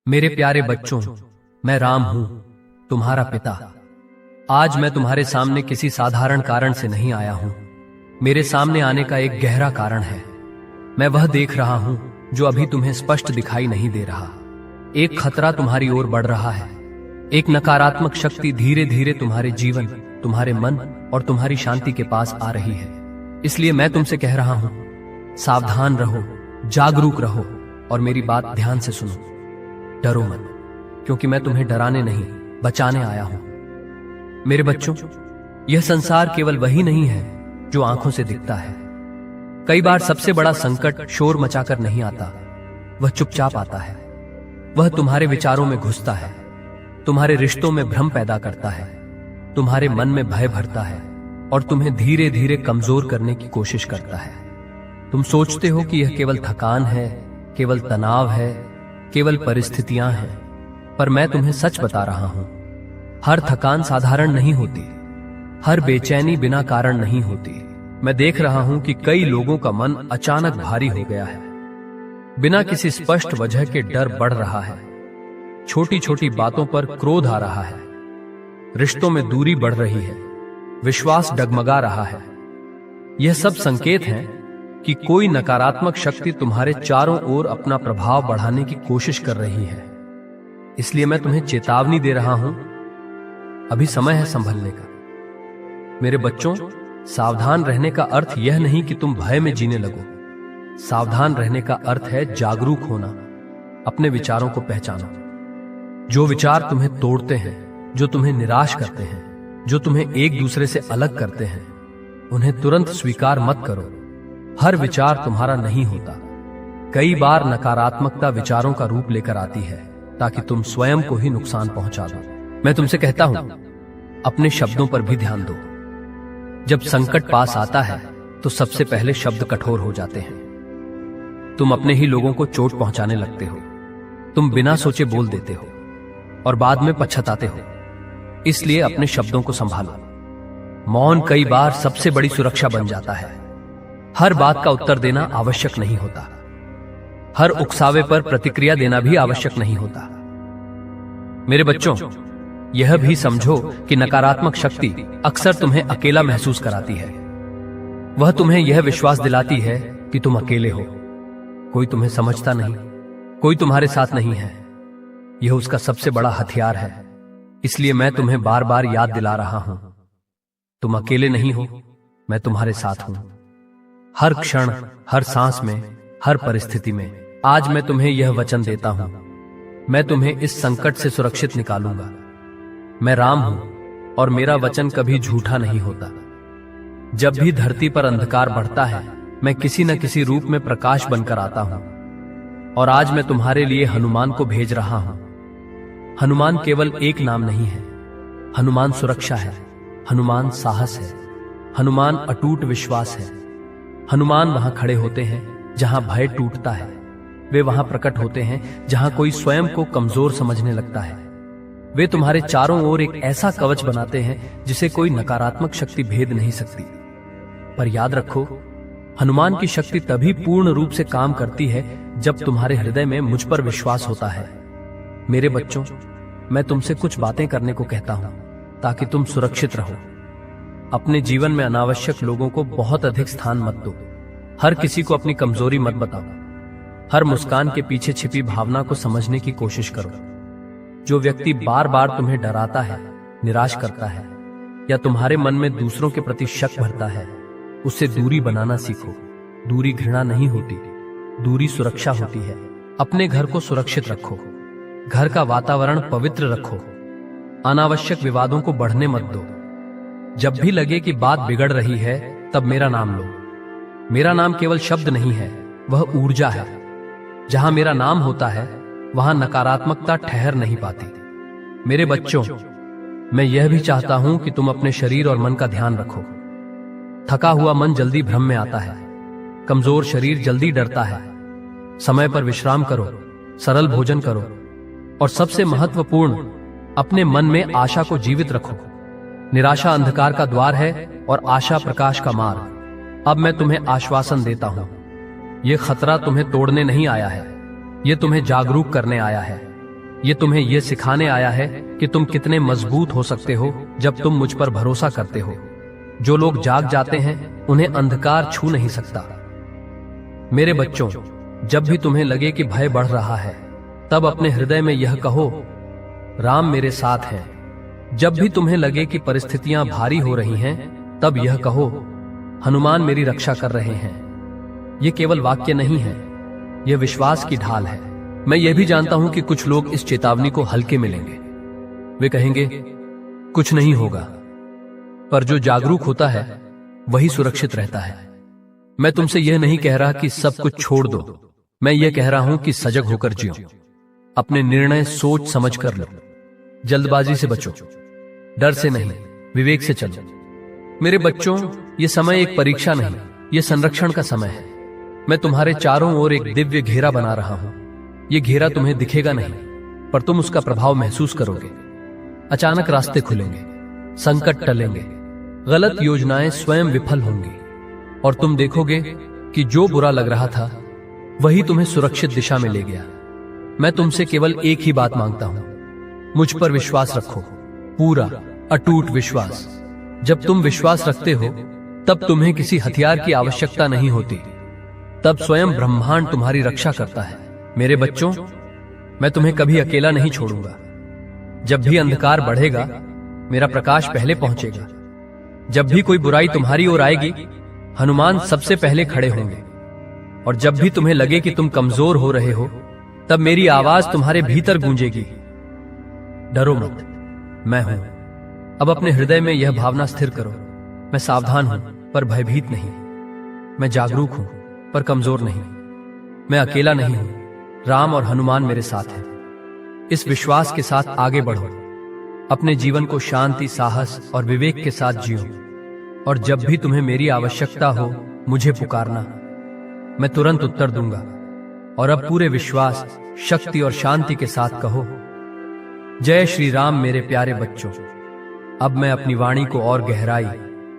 मेरे प्यारे बच्चों, मैं राम हूं, तुम्हारा पिता। आज मैं तुम्हारे सामने किसी साधारण कारण से नहीं आया हूं। मेरे सामने आने का एक गहरा कारण है। मैं वह देख रहा हूं जो अभी तुम्हें स्पष्ट दिखाई नहीं दे रहा। एक खतरा तुम्हारी ओर बढ़ रहा है। एक नकारात्मक शक्ति धीरे धीरे तुम्हारे जीवन, तुम्हारे मन और तुम्हारी शांति के पास आ रही है। इसलिए मैं तुमसे कह रहा हूं, सावधान रहो, जागरूक रहो और मेरी बात ध्यान से सुनो। डरो मत, क्योंकि मैं तुम्हें डराने नहीं, बचाने आया हूं। मेरे बच्चों, यह संसार केवल वही नहीं है जो आंखों से दिखता है। कई बार सबसे बड़ा संकट शोर मचाकर नहीं आता, वह चुपचाप आता है। वह तुम्हारे विचारों में घुसता है, तुम्हारे रिश्तों में भ्रम पैदा करता है, तुम्हारे मन में भय भरता है और तुम्हें धीरे धीरे कमजोर करने की कोशिश करता है। तुम सोचते हो कि यह केवल थकान है, केवल तनाव है, केवल परिस्थितियां हैं, पर मैं तुम्हें सच बता रहा हूं, हर थकान साधारण नहीं होती, हर बेचैनी बिना कारण नहीं होती। मैं देख रहा हूं कि कई लोगों का मन अचानक भारी हो गया है। बिना किसी स्पष्ट वजह के डर बढ़ रहा है, छोटी छोटी बातों पर क्रोध आ रहा है, रिश्तों में दूरी बढ़ रही है, विश्वास डगमगा रहा है। यह सब संकेत हैं कि कोई नकारात्मक शक्ति तुम्हारे चारों ओर अपना प्रभाव बढ़ाने की कोशिश कर रही है। इसलिए मैं तुम्हें चेतावनी दे रहा हूं, अभी समय है संभलने का। मेरे बच्चों, सावधान रहने का अर्थ यह नहीं कि तुम भय में जीने लगो। सावधान रहने का अर्थ है जागरूक होना, अपने विचारों को पहचानो। जो विचार तुम्हें तोड़ते हैं, जो तुम्हें निराश करते हैं, जो तुम्हें एक दूसरे से अलग करते हैं, उन्हें तुरंत स्वीकार मत करो। हर विचार तुम्हारा नहीं होता। कई बार नकारात्मकता विचारों का रूप लेकर आती है ताकि तुम स्वयं को ही नुकसान पहुंचा दो। मैं तुमसे कहता हूं, अपने शब्दों पर भी ध्यान दो। जब संकट पास आता है तो सबसे पहले शब्द कठोर हो जाते हैं। तुम अपने ही लोगों को चोट पहुंचाने लगते हो। तुम बिना सोचे बोल देते हो और बाद में पछताते हो। इसलिए अपने शब्दों को संभालो। मौन कई बार सबसे बड़ी सुरक्षा बन जाता है। हर बात का उत्तर देना आवश्यक नहीं होता। हर उकसावे पर प्रतिक्रिया देना भी आवश्यक नहीं होता। मेरे बच्चों, यह भी समझो कि नकारात्मक शक्ति अक्सर तुम्हें अकेला महसूस कराती है। वह तुम्हें यह विश्वास दिलाती है कि तुम अकेले हो, कोई तुम्हें समझता नहीं, कोई तुम्हारे साथ नहीं है। यह उसका सबसे बड़ा हथियार है। इसलिए मैं तुम्हें बार बार याद दिला रहा हूं, तुम अकेले नहीं हो, मैं तुम्हारे साथ हूं। हर क्षण, हर सांस में, हर परिस्थिति में। आज मैं तुम्हें यह वचन देता हूं, मैं तुम्हें इस संकट से सुरक्षित निकालूंगा। मैं राम हूं और मेरा वचन कभी झूठा नहीं होता। जब भी धरती पर अंधकार बढ़ता है, मैं किसी न किसी रूप में प्रकाश बनकर आता हूं। और आज मैं तुम्हारे लिए हनुमान को भेज रहा हूं। हनुमान केवल एक नाम नहीं है, हनुमान सुरक्षा है, हनुमान साहस है, हनुमान अटूट विश्वास है। हनुमान वहां खड़े होते हैं जहां भय टूटता है। वे वहां प्रकट होते हैं जहां कोई स्वयं को कमजोर समझने लगता है। वे तुम्हारे चारों ओर एक ऐसा कवच बनाते हैं जिसे कोई नकारात्मक शक्ति भेद नहीं सकती। पर याद रखो, हनुमान की शक्ति तभी पूर्ण रूप से काम करती है जब तुम्हारे हृदय में मुझ पर विश्वास होता है। मेरे बच्चों, मैं तुमसे कुछ बातें करने को कहता हूं ताकि तुम सुरक्षित रहो। अपने जीवन में अनावश्यक लोगों को बहुत अधिक स्थान मत दो। हर किसी को अपनी कमजोरी मत बताओ। हर मुस्कान के पीछे छिपी भावना को समझने की कोशिश करो। जो व्यक्ति बार बार तुम्हें डराता है, निराश करता है या तुम्हारे मन में दूसरों के प्रति शक भरता है, उससे दूरी बनाना सीखो। दूरी घृणा नहीं होती, दूरी सुरक्षा होती है। अपने घर को सुरक्षित रखो, घर का वातावरण पवित्र रखो। अनावश्यक विवादों को बढ़ने मत दो। जब भी लगे कि बात बिगड़ रही है, तब मेरा नाम लो। मेरा नाम केवल शब्द नहीं है, वह ऊर्जा है। जहां मेरा नाम होता है, वहां नकारात्मकता ठहर नहीं पाती। मेरे बच्चों, मैं यह भी चाहता हूं कि तुम अपने शरीर और मन का ध्यान रखो। थका हुआ मन जल्दी भ्रम में आता है, कमजोर शरीर जल्दी डरता है। समय पर विश्राम करो, सरल भोजन करो और सबसे महत्वपूर्ण, अपने मन में आशा को जीवित रखो। निराशा अंधकार का द्वार है और आशा प्रकाश का मार्ग। अब मैं तुम्हें आश्वासन देता हूं, यह खतरा तुम्हें तोड़ने नहीं आया है, यह तुम्हें जागरूक करने आया है। ये तुम्हें यह सिखाने आया है कि तुम कितने मजबूत हो सकते हो जब तुम मुझ पर भरोसा करते हो। जो लोग जाग जाते हैं उन्हें अंधकार छू नहीं सकता। मेरे बच्चों, जब भी तुम्हें लगे कि भय बढ़ रहा है, तब अपने हृदय में यह कहो, राम मेरे साथ है। जब भी तुम्हें लगे कि परिस्थितियां भारी हो रही हैं, तब यह कहो, हनुमान मेरी रक्षा कर रहे हैं। यह केवल वाक्य नहीं है, यह विश्वास की ढाल है। मैं यह भी जानता हूं कि कुछ लोग इस चेतावनी को हल्के में लेंगे। वे कहेंगे, कुछ नहीं होगा। पर जो जागरूक होता है वही सुरक्षित रहता है। मैं तुमसे यह नहीं कह रहा कि सब कुछ छोड़ दो। मैं यह कह रहा हूं कि सजग होकर जियो। अपने निर्णय सोच समझ कर लो। जल्दबाजी से बचो, डर से नहीं, विवेक से चलो। मेरे बच्चों, यह समय एक परीक्षा नहीं, यह संरक्षण का समय है। मैं तुम्हारे चारों ओर एक दिव्य घेरा बना रहा हूं। यह घेरा तुम्हें दिखेगा नहीं, पर तुम उसका प्रभाव महसूस करोगे। अचानक रास्ते खुलेंगे, संकट टलेंगे, गलत योजनाएं स्वयं विफल होंगी, और तुम देखोगे कि जो बुरा लग रहा था वही तुम्हें सुरक्षित दिशा में ले गया। मैं तुमसे केवल एक ही बात मांगता हूं, मुझ पर विश्वास रखो, पूरा अटूट विश्वास। जब तुम विश्वास रखते हो तब तुम्हें किसी हथियार की आवश्यकता नहीं होती। तब स्वयं ब्रह्मांड तुम्हारी रक्षा करता है। मेरे बच्चों, मैं तुम्हें कभी अकेला नहीं छोड़ूंगा। जब भी अंधकार बढ़ेगा, मेरा प्रकाश पहले पहुंचेगा। जब भी कोई बुराई तुम्हारी ओर आएगी, हनुमान सबसे पहले खड़े होंगे। और जब भी तुम्हें लगे कि तुम कमजोर हो रहे हो, तब मेरी आवाज तुम्हारे भीतर गूंजेगी, डरो मत, मैं हूं। अब अपने हृदय में यह भावना स्थिर करो, मैं सावधान हूं पर भयभीत नहीं। मैं जागरूक हूं पर कमजोर नहीं। मैं अकेला नहीं हूं, राम और हनुमान मेरे साथ हैं। इस विश्वास के साथ आगे बढ़ो। अपने जीवन को शांति, साहस और विवेक के साथ जियो। और जब भी तुम्हें मेरी आवश्यकता हो, मुझे पुकारना, मैं तुरंत उत्तर दूंगा। और अब पूरे विश्वास, शक्ति और शांति के साथ कहो, जय श्री राम। मेरे प्यारे बच्चों, अब मैं अपनी वाणी को और गहराई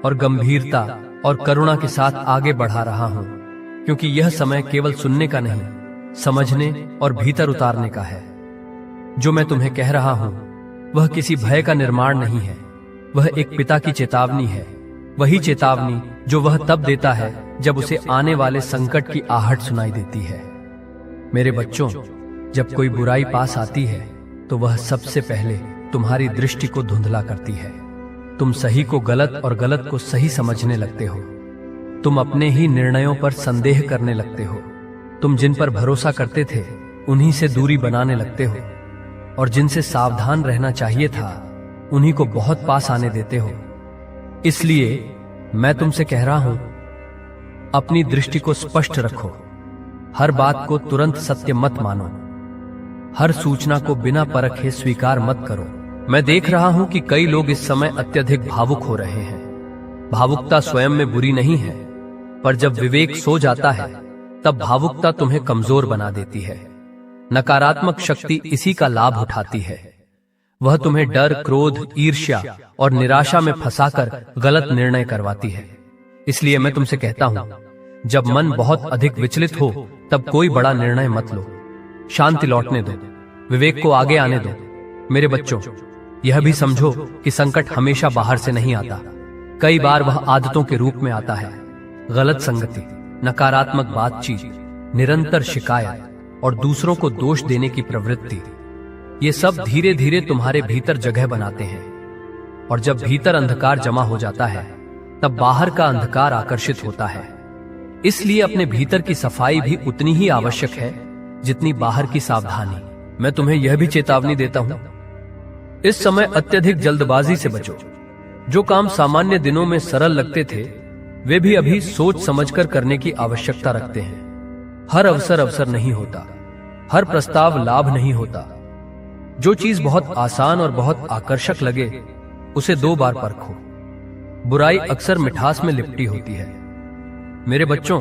और गंभीरता और करुणा के साथ आगे बढ़ा रहा हूं, क्योंकि यह समय केवल सुनने का नहीं, समझने और भीतर उतारने का है। जो मैं तुम्हें कह रहा हूं वह किसी भय का निर्माण नहीं है, वह एक पिता की चेतावनी है। वही चेतावनी जो वह तब देता है जब उसे आने वाले संकट की आहट सुनाई देती है। मेरे बच्चों, जब कोई बुराई पास आती है तो वह सबसे पहले तुम्हारी दृष्टि को धुंधला करती है। तुम सही को गलत और गलत को सही समझने लगते हो। तुम अपने ही निर्णयों पर संदेह करने लगते हो। तुम जिन पर भरोसा करते थे उन्हीं से दूरी बनाने लगते हो, और जिनसे सावधान रहना चाहिए था उन्हीं को बहुत पास आने देते हो। इसलिए मैं तुमसे कह रहा हूं, अपनी दृष्टि को स्पष्ट रखो। हर बात को तुरंत सत्य मत मानो। हर सूचना को बिना परखे स्वीकार मत करो। मैं देख रहा हूं कि कई लोग इस समय अत्यधिक भावुक हो रहे हैं। भावुकता स्वयं में बुरी नहीं है, पर जब विवेक सो जाता है तब भावुकता तुम्हें कमजोर बना देती है। नकारात्मक शक्ति इसी का लाभ उठाती है। वह तुम्हें डर, क्रोध, ईर्ष्या और निराशा में फंसाकर गलत निर्णय करवाती है। इसलिए मैं तुमसे कहता हूं, जब मन बहुत अधिक विचलित हो तब कोई बड़ा निर्णय मत लो। शांति लौटने दो, विवेक को आगे आने दो। मेरे बच्चों, यह भी समझो कि संकट हमेशा बाहर से नहीं आता। कई बार वह आदतों के रूप में आता है। गलत संगति, नकारात्मक बातचीत, निरंतर शिकायत और दूसरों को दोष देने की प्रवृत्ति, ये सब धीरे धीरे तुम्हारे भीतर जगह बनाते हैं। और जब भीतर अंधकार जमा हो जाता है तब बाहर का अंधकार आकर्षित होता है। इसलिए अपने भीतर की सफाई भी उतनी ही आवश्यक है जितनी बाहर की सावधानी। मैं तुम्हें यह भी चेतावनी देता हूं, इस समय अत्यधिक जल्दबाजी से बचो। जो काम सामान्य दिनों में सरल लगते थे वे भी अभी सोच समझकर करने की आवश्यकता रखते हैं। हर अवसर नहीं होता, हर प्रस्ताव लाभ नहीं होता। जो चीज बहुत आसान और बहुत आकर्षक लगे उसे 2 बार परखो। बुराई अक्सर मिठास में लिपटी होती है। मेरे बच्चों,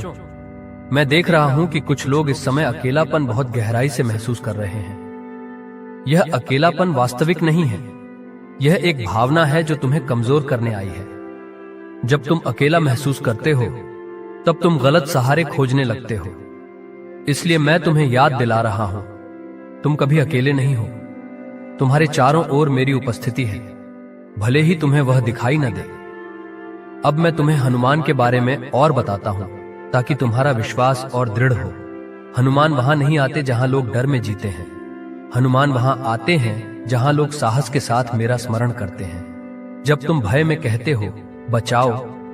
मैं देख रहा हूं कि कुछ लोग इस समय अकेलापन बहुत गहराई से महसूस कर रहे हैं। यह अकेलापन वास्तविक नहीं है, यह एक भावना है जो तुम्हें कमजोर करने आई है। जब तुम अकेला महसूस करते हो तब तुम गलत सहारे खोजने लगते हो। इसलिए मैं तुम्हें याद दिला रहा हूं, तुम कभी अकेले नहीं हो। तुम्हारे चारों ओर मेरी उपस्थिति है, भले ही तुम्हें वह दिखाई न दे। अब मैं तुम्हें हनुमान के बारे में और बताता हूं, ताकि तुम्हारा विश्वास और दृढ़ हो। हनुमान वहां नहीं आते जहां लोग डर में जीते हैं। हनुमान वहां आते हैं जहां लोग साहस के साथ मेरा स्मरण करते हैं। जब तुम भय में कहते हो बचाओ,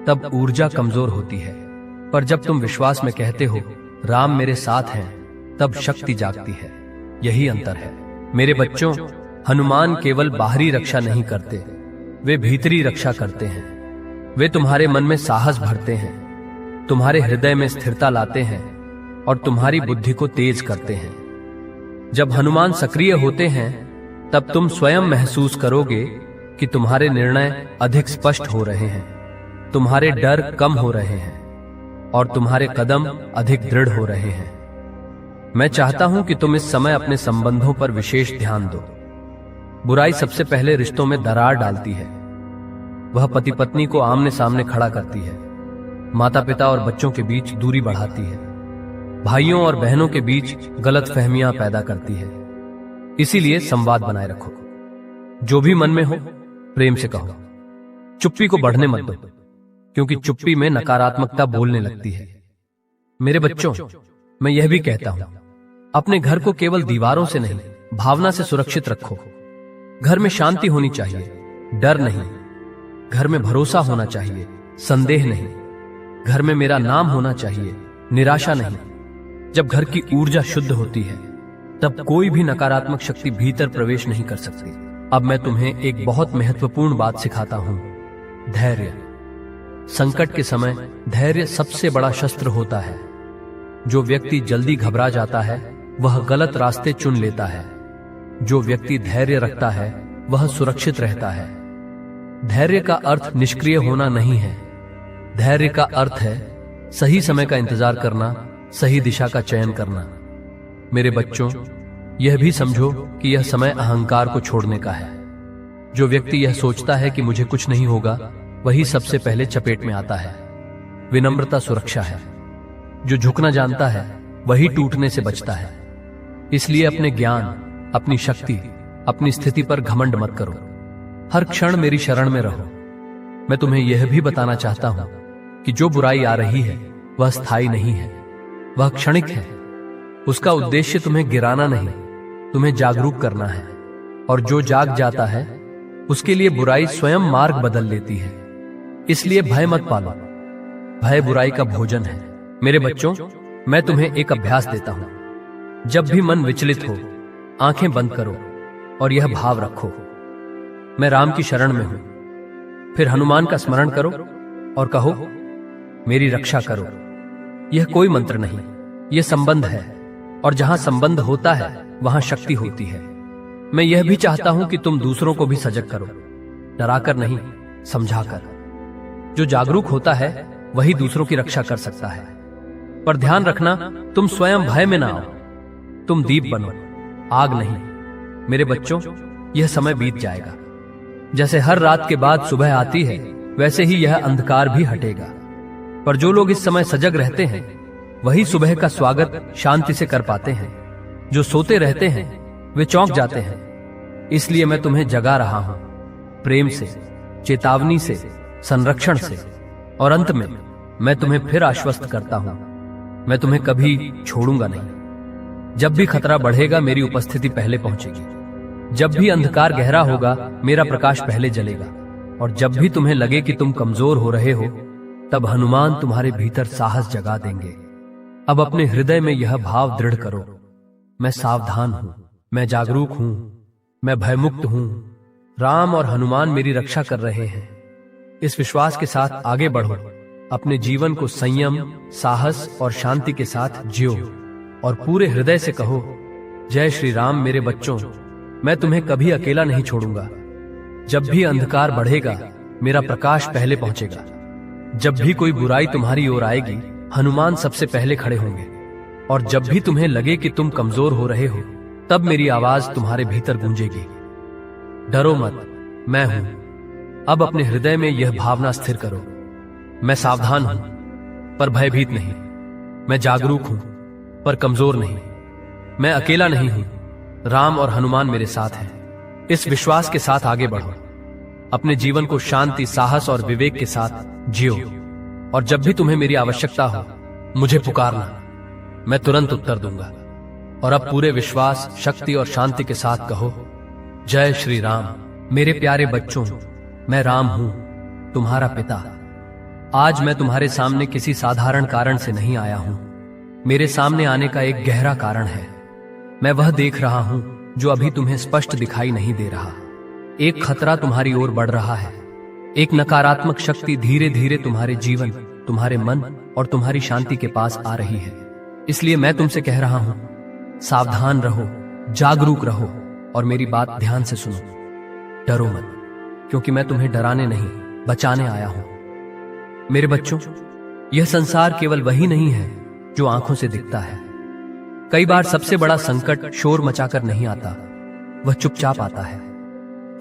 तब ऊर्जा कमजोर होती है, पर जब तुम विश्वास में कहते हो राम मेरे साथ हैं, तब शक्ति जागती है। यही अंतर है। मेरे बच्चों, हनुमान केवल बाहरी रक्षा नहीं करते, वे भीतरी रक्षा करते हैं। वे तुम्हारे मन में साहस भरते हैं, तुम्हारे हृदय में स्थिरता लाते हैं और तुम्हारी बुद्धि को तेज करते हैं। जब हनुमान सक्रिय होते हैं, तब तुम स्वयं महसूस करोगे कि तुम्हारे निर्णय अधिक स्पष्ट हो रहे हैं, तुम्हारे डर कम हो रहे हैं और तुम्हारे कदम अधिक दृढ़ हो रहे हैं। मैं चाहता हूं कि तुम इस समय अपने संबंधों पर विशेष ध्यान दो। बुराई सबसे पहले रिश्तों में दरार डालती है। वह पति पत्नी को आमने सामने खड़ा करती है, माता पिता और बच्चों के बीच दूरी बढ़ाती है, भाइयों और बहनों के बीच गलतफहमियां पैदा करती है। इसीलिए संवाद बनाए रखो। जो भी मन में हो प्रेम से कहो। चुप्पी को बढ़ने मत दो, क्योंकि चुप्पी में नकारात्मकता बोलने लगती है। मेरे बच्चों, मैं यह भी कहता हूं, अपने घर को केवल दीवारों से नहीं, भावना से सुरक्षित रखो। घर में शांति होनी चाहिए, डर नहीं। घर में भरोसा होना चाहिए, संदेह नहीं। घर में मेरा नाम होना चाहिए, निराशा नहीं। जब घर की ऊर्जा शुद्ध होती है, तब कोई भी नकारात्मक शक्ति भीतर प्रवेश नहीं कर सकती। अब मैं तुम्हें एक बहुत महत्वपूर्ण बात सिखाता हूं, धैर्य। संकट के समय धैर्य सबसे बड़ा शस्त्र होता है। जो व्यक्ति जल्दी घबरा जाता है, वह गलत रास्ते चुन लेता है। जो व्यक्ति धैर्य रखता है, वह सुरक्षित रहता है। धैर्य का अर्थ निष्क्रिय होना नहीं है। धैर्य का अर्थ है सही समय का इंतजार करना, सही दिशा का चयन करना। मेरे बच्चों, यह भी समझो कि यह समय अहंकार को छोड़ने का है। जो व्यक्ति यह सोचता है कि मुझे कुछ नहीं होगा, वही सबसे पहले चपेट में आता है। विनम्रता सुरक्षा है। जो झुकना जानता है, वही टूटने से बचता है। इसलिए अपने ज्ञान, अपनी शक्ति, अपनी स्थिति पर घमंड मत करो। हर क्षण मेरी शरण में रहो। मैं तुम्हें यह भी बताना चाहता हूं कि जो बुराई आ रही है, वह स्थायी नहीं है, वह क्षणिक है। उसका उद्देश्य तुम्हें गिराना नहीं, तुम्हें जागरूक करना है। और जो जाग जाता है, उसके लिए बुराई स्वयं मार्ग बदल लेती है। इसलिए भय मत पालो। भय बुराई का भोजन है। मेरे बच्चों, मैं तुम्हें एक अभ्यास देता हूं। जब भी मन विचलित हो, आंखें बंद करो और यह भाव रखो, मैं राम की शरण में हूं। फिर हनुमान का स्मरण करो और कहो, मेरी रक्षा करो। यह कोई मंत्र नहीं, यह संबंध है, और जहां संबंध होता है, वहां शक्ति होती है। मैं यह भी चाहता हूं कि तुम दूसरों को भी सजग करो, डराकर नहीं, समझाकर। जो जागरूक होता है, वही दूसरों की रक्षा कर सकता है। पर ध्यान रखना, तुम स्वयं भय में ना आओ। तुम दीप बनो, आग नहीं। मेरे बच्चों, यह समय बीत जाएगा। जैसे हर रात के बाद सुबह आती है, वैसे ही यह अंधकार भी हटेगा। पर जो लोग इस समय सजग रहते हैं, वही सुबह का स्वागत शांति से कर पाते हैं। जो सोते रहते हैं, वे चौंक जाते हैं। इसलिए मैं तुम्हें जगा रहा हूं, प्रेम से, चेतावनी से, संरक्षण से। और अंत में मैं तुम्हें फिर आश्वस्त करता हूं, मैं तुम्हें कभी छोड़ूंगा नहीं। जब भी खतरा बढ़ेगा, मेरी उपस्थिति पहले पहुंचेगी। जब भी अंधकार गहरा होगा, मेरा प्रकाश पहले जलेगा। और जब भी तुम्हें लगे कि तुम कमजोर हो रहे हो, तब हनुमान तुम्हारे भीतर साहस जगा देंगे। अब अपने हृदय में यह भाव दृढ़ करो, मैं सावधान हूं, मैं जागरूक हूं, मैं भयमुक्त हूं। राम और हनुमान मेरी रक्षा कर रहे हैं। इस विश्वास के साथ आगे बढ़ो। अपने जीवन को संयम, साहस और शांति के साथ जियो और पूरे हृदय से कहो, जय श्री राम। मेरे बच्चों, मैं तुम्हें कभी अकेला नहीं छोड़ूंगा। जब भी अंधकार बढ़ेगा, मेरा प्रकाश पहले पहुंचेगा। जब भी कोई बुराई तुम्हारी ओर आएगी, हनुमान सबसे पहले खड़े होंगे। और जब भी तुम्हें लगे कि तुम कमजोर हो रहे हो, तब मेरी आवाज तुम्हारे भीतर गूंजेगी। डरो मत, मैं हूं। अब अपने हृदय में यह भावना स्थिर करो, मैं सावधान हूं पर भयभीत नहीं, मैं जागरूक हूं पर कमजोर नहीं, मैं अकेला नहीं हूं, राम और हनुमान मेरे साथ हैं। इस विश्वास के साथ आगे बढ़ो। अपने जीवन को शांति, साहस और विवेक के साथ जियो। और जब भी तुम्हें मेरी आवश्यकता हो, मुझे पुकारना, मैं तुरंत उत्तर दूंगा। और अब पूरे विश्वास, शक्ति और शांति के साथ कहो, जय श्री राम। मेरे प्यारे बच्चों, मैं राम हूं, तुम्हारा पिता। आज मैं तुम्हारे सामने किसी साधारण कारण से नहीं आया हूं। मेरे सामने आने का एक गहरा कारण है। मैं वह देख रहा हूं जो अभी तुम्हें स्पष्ट दिखाई नहीं दे रहा। एक खतरा तुम्हारी ओर बढ़ रहा है। एक नकारात्मक शक्ति धीरे धीरे तुम्हारे जीवन, तुम्हारे मन और तुम्हारी शांति के पास आ रही है। इसलिए मैं तुमसे कह रहा हूं, सावधान रहो, जागरूक रहो और मेरी बात ध्यान से सुनो। डरो मत, क्योंकि मैं तुम्हें डराने नहीं, बचाने आया हूं। मेरे बच्चों, यह संसार केवल वही नहीं है जो आंखों से दिखता है। कई बार सबसे बड़ा संकट शोर मचाकर नहीं आता, वह चुपचाप आता है।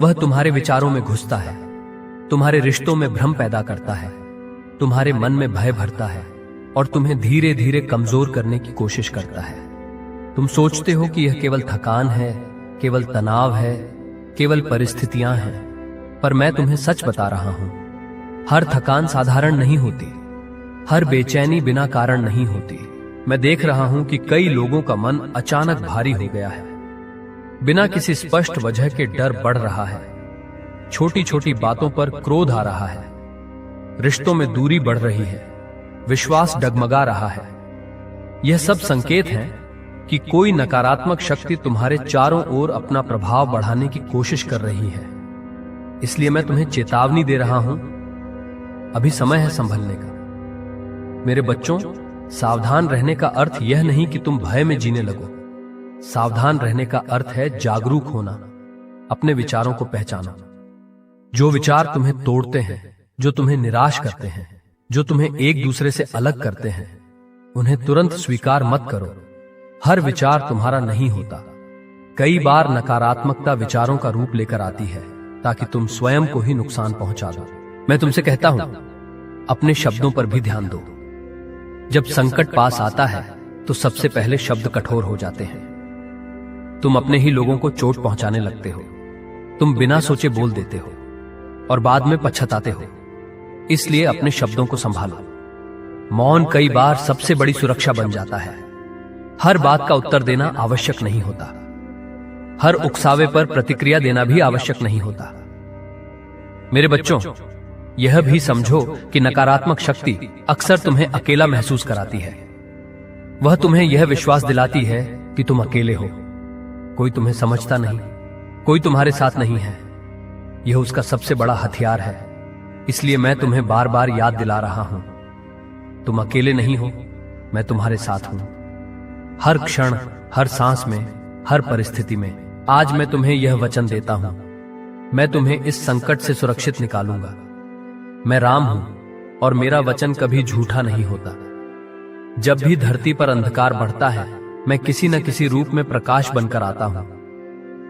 वह तुम्हारे विचारों में घुसता है, तुम्हारे रिश्तों में भ्रम पैदा करता है, तुम्हारे मन में भय भरता है और तुम्हें धीरे धीरे कमजोर करने की कोशिश करता है। तुम सोचते हो कि यह केवल थकान है, केवल तनाव है, केवल परिस्थितियां हैं, पर मैं तुम्हें सच बता रहा हूं, हर थकान साधारण नहीं होती, हर बेचैनी बिना कारण नहीं होती। मैं देख रहा हूं कि कई लोगों का मन अचानक भारी हो गया है। बिना किसी स्पष्ट वजह के डर बढ़ रहा है, छोटी छोटी बातों पर क्रोध आ रहा है, रिश्तों में दूरी बढ़ रही है, विश्वास डगमगा रहा है। यह सब संकेत हैं कि कोई नकारात्मक शक्ति तुम्हारे चारों ओर अपना प्रभाव बढ़ाने की कोशिश कर रही है। इसलिए मैं तुम्हें चेतावनी दे रहा हूं, अभी समय है संभलने का। मेरे बच्चों, सावधान रहने का अर्थ यह नहीं कि तुम भय में जीने लगो। सावधान रहने का अर्थ है जागरूक होना, अपने विचारों को पहचानो। जो विचार तुम्हें तोड़ते हैं, जो तुम्हें निराश करते हैं, जो तुम्हें एक दूसरे से अलग करते हैं, उन्हें तुरंत स्वीकार मत करो। हर विचार तुम्हारा नहीं होता। कई बार नकारात्मकता विचारों का रूप लेकर आती है ताकि तुम स्वयं को ही नुकसान पहुंचा दो। मैं तुमसे कहता हूं, अपने शब्दों पर भी ध्यान दो। जब संकट पास आता है तो सबसे पहले शब्द कठोर हो जाते हैं। तुम अपने ही लोगों को चोट पहुंचाने लगते हो। तुम बिना सोचे बोल देते हो और बाद में पछताते हो। इसलिए अपने शब्दों को संभालो। मौन कई बार सबसे बड़ी सुरक्षा बन जाता है। हर बात का उत्तर देना आवश्यक नहीं होता। हर उकसावे पर प्रतिक्रिया देना भी आवश्यक नहीं होता। मेरे बच्चों, यह भी समझो कि नकारात्मक शक्ति अक्सर तुम्हें अकेला महसूस कराती है। वह तुम्हें यह विश्वास दिलाती है कि तुम अकेले हो, कोई तुम्हें समझता नहीं, कोई तुम्हारे साथ नहीं है। यह उसका सबसे बड़ा हथियार है। इसलिए मैं तुम्हें बार बार याद दिला रहा हूं, तुम अकेले नहीं हो, मैं तुम्हारे साथ हूं। हर क्षण, हर सांस में, हर परिस्थिति में। आज मैं तुम्हें यह वचन देता हूं, मैं तुम्हें इस संकट से सुरक्षित निकालूंगा। मैं राम हूं और मेरा वचन कभी झूठा नहीं होता। जब भी धरती पर अंधकार बढ़ता है, मैं किसी न किसी रूप में प्रकाश बनकर आता हूं।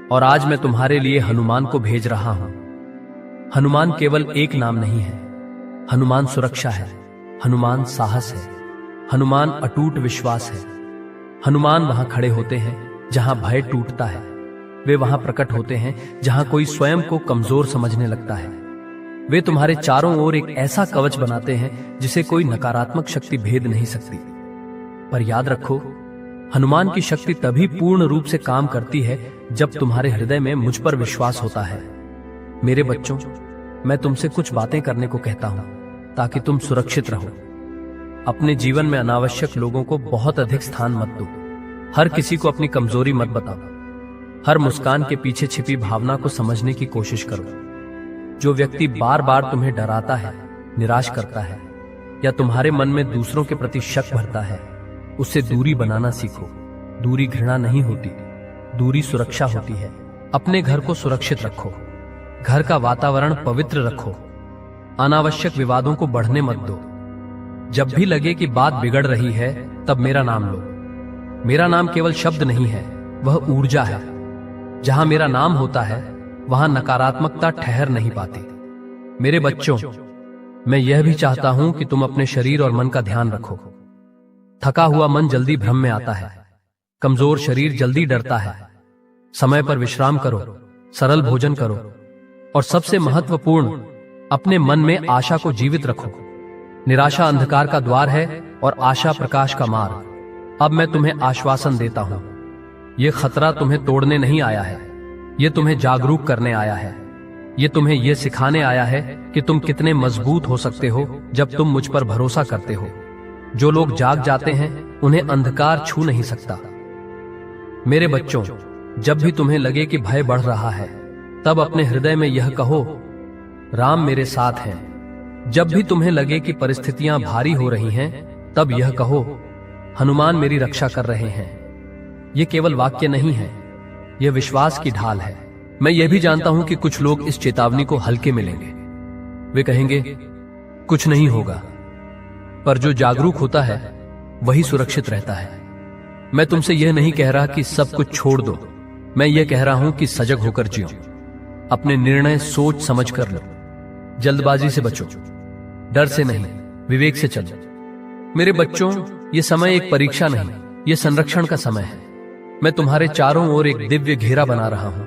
और आज मैं तुम्हारे लिए हनुमान को भेज रहा हूं। हनुमान केवल एक नाम नहीं है, हनुमान सुरक्षा है, हनुमान साहस है, हनुमान अटूट विश्वास है। हनुमान वहां खड़े होते हैं जहां भय टूटता है। वे वहां प्रकट होते हैं जहां कोई स्वयं को कमजोर समझने लगता है। वे तुम्हारे चारों ओर एक ऐसा कवच बनाते हैं जिसे कोई नकारात्मक शक्ति भेद नहीं सकती। पर याद रखो, हनुमान की शक्ति तभी पूर्ण रूप से काम करती है जब तुम्हारे हृदय में मुझ पर विश्वास होता है। मेरे बच्चों, मैं तुमसे कुछ बातें करने को कहता हूं ताकि तुम सुरक्षित रहो। अपने जीवन में अनावश्यक लोगों को बहुत अधिक स्थान मत दो। हर किसी को अपनी कमजोरी मत बताओ। हर मुस्कान के पीछे छिपी भावना को समझने की कोशिश करो। जो व्यक्ति बार बार तुम्हें डराता है, निराश करता है या तुम्हारे मन में दूसरों के प्रति शक भरता है, उससे दूरी बनाना सीखो। दूरी घृणा नहीं होती, दूरी सुरक्षा होती है। अपने घर को सुरक्षित रखो, घर का वातावरण पवित्र रखो। अनावश्यक विवादों को बढ़ने मत दो। जब भी लगे कि बात बिगड़ रही है, तब मेरा नाम लो। मेरा नाम केवल शब्द नहीं है, वह ऊर्जा है। जहां मेरा नाम होता है, वहां नकारात्मकता ठहर नहीं पाती। मेरे बच्चों, मैं यह भी चाहता हूं कि तुम अपने शरीर और मन का ध्यान रखो। थका हुआ मन जल्दी भ्रम में आता है, कमजोर शरीर जल्दी डरता है। समय पर विश्राम करो, सरल भोजन करो और सबसे महत्वपूर्ण, अपने मन में आशा को जीवित रखो। निराशा अंधकार का द्वार है और आशा प्रकाश का मार्ग। अब मैं तुम्हें आश्वासन देता हूं, यह खतरा तुम्हें तोड़ने नहीं आया है, यह तुम्हें जागरूक करने आया है। यह तुम्हें यह सिखाने आया है कि तुम कितने मजबूत हो सकते हो जब तुम मुझ पर भरोसा करते हो। जो लोग जाग जाते हैं उन्हें अंधकार छू नहीं सकता। मेरे बच्चों, जब भी तुम्हें लगे कि भय बढ़ रहा है, तब अपने हृदय में यह कहो, राम मेरे साथ है। जब भी तुम्हें लगे कि परिस्थितियां भारी हो रही हैं, तब यह कहो, हनुमान मेरी रक्षा कर रहे हैं। यह केवल वाक्य नहीं है, यह विश्वास की ढाल है। मैं यह भी जानता हूं कि कुछ लोग इस चेतावनी को हल्के में लेंगे। वे कहेंगे, कुछ नहीं होगा। पर जो जागरूक होता है वही सुरक्षित रहता है। मैं तुमसे यह नहीं कह रहा कि सब कुछ छोड़ दो, मैं यह कह रहा हूं कि सजग होकर जियो। अपने निर्णय सोच समझ कर लो। जल्दबाजी से बचो, डर से नहीं, विवेक से चलो। मेरे बच्चों, यह समय एक परीक्षा नहीं, यह संरक्षण का समय है। मैं तुम्हारे चारों ओर एक दिव्य घेरा बना रहा हूं।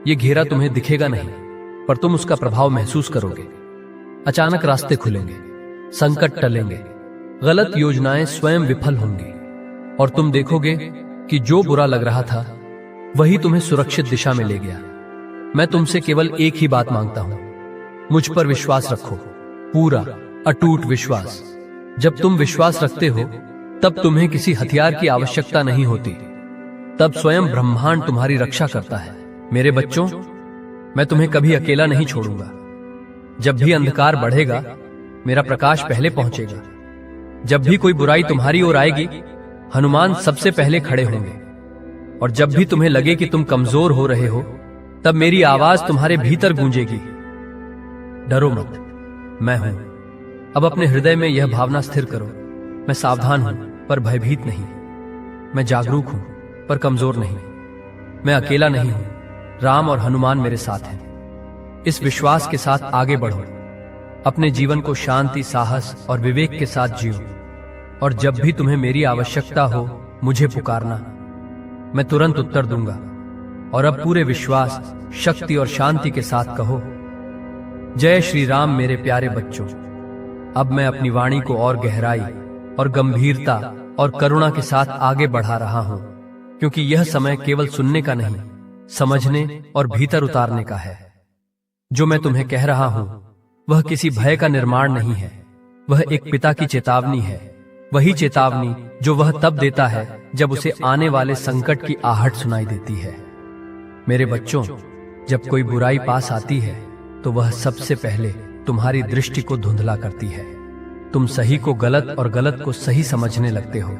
यह घेरा तुम्हें दिखेगा नहीं, पर तुम उसका प्रभाव महसूस करोगे। अचानक रास्ते खुलेंगे, संकट टलेंगे, गलत योजनाएं स्वयं विफल होंगी और तुम देखोगे कि जो बुरा लग रहा था वही तुम्हें सुरक्षित दिशा में ले गया। मैं तुमसे केवल एक ही बात मांगता हूं, मुझ पर विश्वास रखो, पूरा अटूट विश्वास। जब तुम विश्वास रखते हो तब तुम्हें किसी हथियार की आवश्यकता नहीं होती, तब स्वयं ब्रह्मांड तुम्हारी रक्षा करता है। मेरे बच्चों, मैं तुम्हें कभी अकेला नहीं छोड़ूंगा। जब भी अंधकार बढ़ेगा, मेरा प्रकाश पहले पहुंचेगा। जब भी कोई बुराई तुम्हारी ओर आएगी, हनुमान सबसे पहले खड़े होंगे। और जब भी तुम्हें लगे कि तुम कमजोर हो रहे हो, तब मेरी आवाज तुम्हारे भीतर गूंजेगी, डरो मत, मैं हूं। अब अपने हृदय में यह भावना स्थिर करो, मैं सावधान हूं पर भयभीत नहीं, मैं जागरूक हूं पर कमजोर नहीं, मैं अकेला नहीं हूं, राम और हनुमान मेरे साथ हैं। इस विश्वास के साथ आगे बढ़ो, अपने जीवन को शांति, साहस और विवेक के साथ जियो। और जब भी तुम्हें मेरी आवश्यकता हो, मुझे पुकारना, मैं तुरंत उत्तर दूंगा। और अब पूरे विश्वास, शक्ति और शांति के साथ कहो, जय श्री राम। मेरे प्यारे बच्चों, अब मैं अपनी वाणी को और गहराई और गंभीरता और करुणा के साथ आगे बढ़ा रहा हूं, क्योंकि यह समय केवल सुनने का नहीं, समझने और भीतर उतारने का है। जो मैं तुम्हें कह रहा हूं वह किसी भय का निर्माण नहीं है, वह एक पिता की चेतावनी है। वही चेतावनी जो वह तब देता है जब उसे आने वाले संकट की आहट सुनाई देती है। मेरे बच्चों, जब कोई बुराई पास आती है तो वह सबसे पहले तुम्हारी दृष्टि को धुंधला करती है। तुम सही को गलत और गलत को सही समझने लगते हो।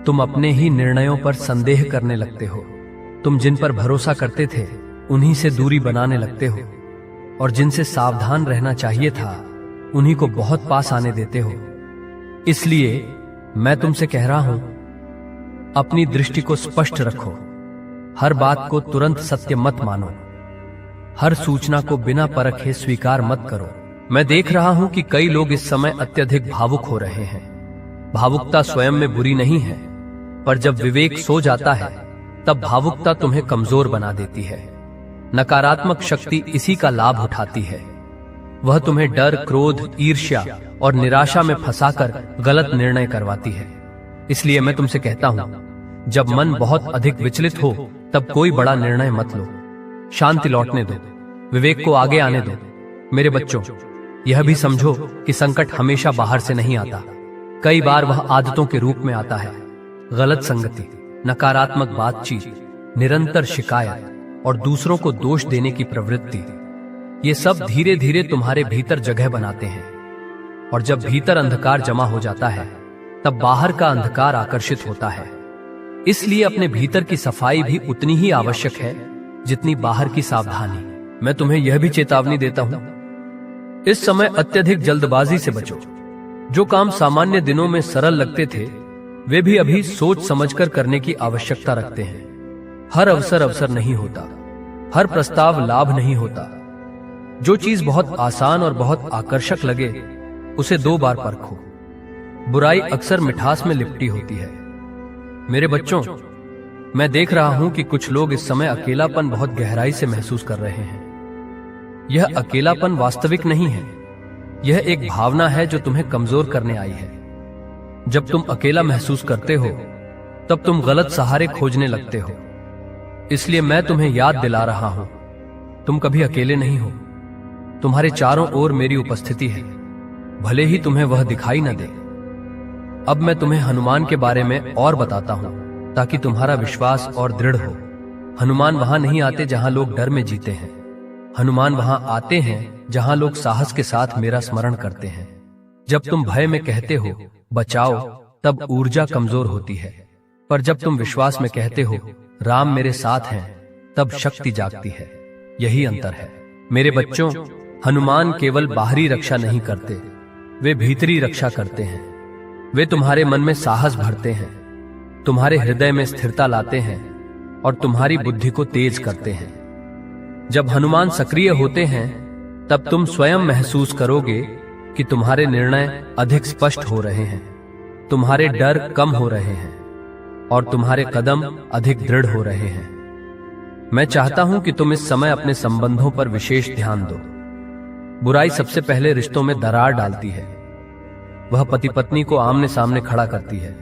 तुम अपने ही निर्णयों पर संदेह करने लगते हो। तुम जिन पर भरोसा करते थे उन्हीं से दूरी बनाने लगते हो, और जिनसे सावधान रहना चाहिए था उन्हीं को बहुत पास आने देते हो। इसलिए मैं तुमसे कह रहा हूं, अपनी दृष्टि को स्पष्ट रखो। हर बात को तुरंत सत्य मत मानो, हर सूचना को बिना परखे स्वीकार मत करो। मैं देख रहा हूं कि कई लोग इस समय अत्यधिक भावुक हो रहे हैं। भावुकता स्वयं में बुरी नहीं है, पर जब विवेक सो जाता है तब भावुकता तुम्हें कमजोर बना देती है। नकारात्मक शक्ति इसी का लाभ उठाती है। वह तुम्हें डर, क्रोध, ईर्ष्या और निराशा में फंसाकर गलत निर्णय करवाती है। इसलिए मैं तुमसे कहता हूं, जब मन बहुत अधिक विचलित हो तब कोई बड़ा निर्णय मत लो। शांति लौटने दो, विवेक को आगे आने दो। मेरे बच्चों, यह भी समझो कि संकट हमेशा बाहर से नहीं आता। कई बार वह आदतों के रूप में आता है। गलत संगति, नकारात्मक बातचीत, निरंतर शिकायत और दूसरों को दोष देने की प्रवृत्ति, ये सब धीरे धीरे तुम्हारे भीतर जगह बनाते हैं। और जब भीतर अंधकार जमा हो जाता है तब बाहर का अंधकार आकर्षित होता है। इसलिए अपने भीतर की सफाई भी उतनी ही आवश्यक है जितनी बाहर की सावधानी। मैं तुम्हें यह भी चेतावनी देता हूं, इस समय अत्यधिक जल्दबाजी से बचो। जो काम सामान्य दिनों में सरल लगते थे वे भी अभी सोच समझकर करने की आवश्यकता रखते हैं। हर अवसर नहीं होता, हर प्रस्ताव लाभ नहीं होता। जो चीज बहुत आसान और बहुत आकर्षक लगे उसे 2 बार परखो। बुराई अक्सर मिठास में लिपटी होती है। मेरे बच्चों, मैं देख रहा हूं कि कुछ लोग इस समय अकेलापन बहुत गहराई से महसूस कर रहे हैं। यह अकेलापन वास्तविक नहीं है, यह एक भावना है जो तुम्हें कमजोर करने आई है। जब तुम अकेला महसूस करते हो तब तुम गलत सहारे खोजने लगते हो। इसलिए मैं तुम्हें याद दिला रहा हूं, तुम कभी अकेले नहीं हो। तुम्हारे चारों ओर मेरी उपस्थिति है, भले ही तुम्हें वह दिखाई न दे। अब मैं तुम्हें हनुमान के बारे में और बताता हूं ताकि तुम्हारा विश्वास और दृढ़ हो। हनुमान वहां नहीं आते जहां लोग डर में जीते हैं, हनुमान वहां आते हैं जहां लोग साहस के साथ मेरा स्मरण करते हैं। जब तुम भय में कहते हो बचाओ, तब ऊर्जा कमजोर होती है, पर जब तुम विश्वास में कहते हो राम मेरे साथ हैं, तब शक्ति जागती है। यही अंतर है मेरे बच्चों। हनुमान केवल बाहरी रक्षा नहीं करते, वे भीतरी रक्षा करते हैं। वे तुम्हारे मन में साहस भरते हैं, तुम्हारे हृदय में स्थिरता लाते हैं और तुम्हारी बुद्धि को तेज करते हैं। जब हनुमान सक्रिय होते हैं तब तुम स्वयं महसूस करोगे कि तुम्हारे निर्णय अधिक स्पष्ट हो रहे हैं, तुम्हारे डर कम हो रहे हैं और तुम्हारे कदम अधिक दृढ़ हो रहे हैं। मैं चाहता हूं कि तुम इस समय अपने संबंधों पर विशेष ध्यान दो। बुराई सबसे पहले रिश्तों में दरार डालती है। वह पति पत्नी को आमने सामने खड़ा करती है,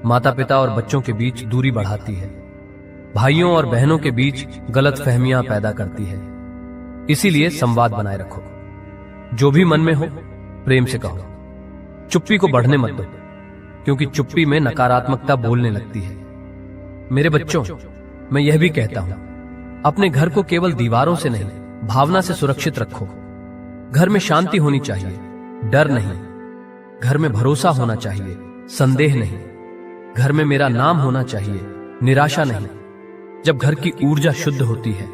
माता पिता और बच्चों के बीच दूरी बढ़ाती है, भाइयों और बहनों के बीच गलतफहमियां पैदा करती है। इसीलिए संवाद बनाए रखो। जो भी मन में हो प्रेम से कहो। चुप्पी को बढ़ने मत दो, क्योंकि चुप्पी में नकारात्मकता बोलने लगती है। मेरे बच्चों, मैं यह भी कहता हूं, अपने घर को केवल दीवारों से नहीं, भावना से सुरक्षित रखो। घर में शांति होनी चाहिए, डर नहीं। घर में भरोसा होना चाहिए, संदेह नहीं। घर में मेरा नाम होना चाहिए, निराशा नहीं। जब घर की ऊर्जा शुद्ध होती है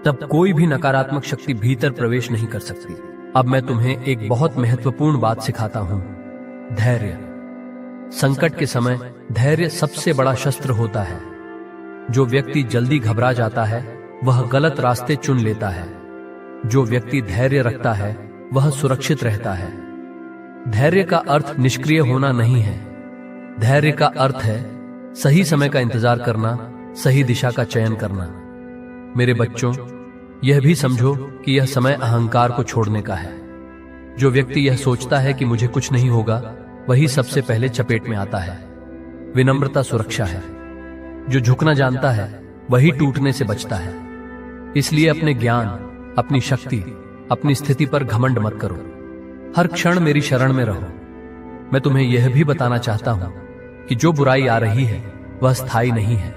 तब कोई भी नकारात्मक शक्ति भीतर प्रवेश नहीं कर सकती। अब मैं तुम्हें एक बहुत महत्वपूर्ण बात सिखाता हूं, धैर्य। संकट के समय धैर्य सबसे बड़ा शस्त्र होता है। जो व्यक्ति जल्दी घबरा जाता है वह गलत रास्ते चुन लेता है। जो व्यक्ति धैर्य रखता है वह सुरक्षित रहता है। धैर्य का अर्थ निष्क्रिय होना नहीं है। धैर्य का अर्थ है सही समय का इंतजार करना, सही दिशा का चयन करना। मेरे बच्चों, यह भी समझो कि यह समय अहंकार को छोड़ने का है। जो व्यक्ति यह सोचता है कि मुझे कुछ नहीं होगा, वही सबसे पहले चपेट में आता है। विनम्रता सुरक्षा है। जो झुकना जानता है वही टूटने से बचता है। इसलिए अपने ज्ञान, अपनी शक्ति, अपनी स्थिति पर घमंड मत करो। हर क्षण मेरी शरण में रहो। मैं तुम्हें यह भी बताना चाहता हूं कि जो बुराई आ रही है वह स्थायी नहीं है,